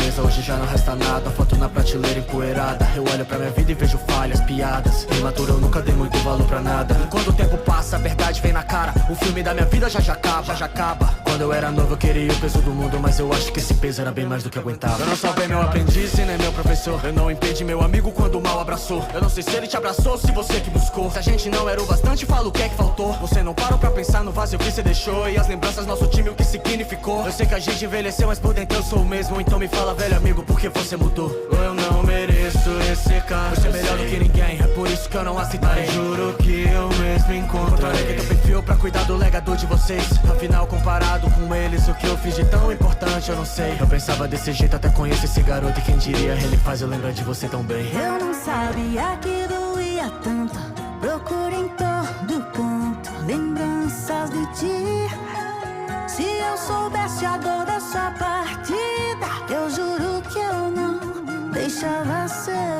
beleza, hoje já não resta nada. Foto na prateleira empoeirada. Eu olho pra minha vida e vejo falhas, piadas. Imaturo, eu nunca dei muito valor pra nada. Quando o tempo passa, a verdade vem na cara. O filme da minha vida já acaba. Quando eu era novo eu queria o peso do mundo, mas eu acho que esse peso era bem mais do que eu aguentava. Eu não salvei meu aprendiz e nem meu professor. Eu não impedi meu amigo quando o mal abraçou. Eu não sei se ele te abraçou ou se você que buscou. Se a gente não era o bastante, fala o que é que faltou. Você não parou pra pensar no vazio que você deixou. E as lembranças, nosso time, o que significou. Eu sei que a gente envelheceu, mas por dentro eu sou o mesmo. Então me fala, velho amigo, por que você mudou? Eu não mereço esse cara. Você é melhor do que ninguém, é por isso que eu não aceitarei. Mas juro que eu mesmo encontrarei teu perfil pra cuidar do legado de vocês. Afinal, comparado com eles, o que eu fiz de tão importante eu não sei. Eu pensava desse jeito até conhecer esse garoto. E quem diria, ele faz eu lembrar de você tão bem. Eu não sabia que doía tanto. Procurei em todo canto lembranças de ti. Se eu soubesse a dor da sua partida, eu juro que eu não deixava ser.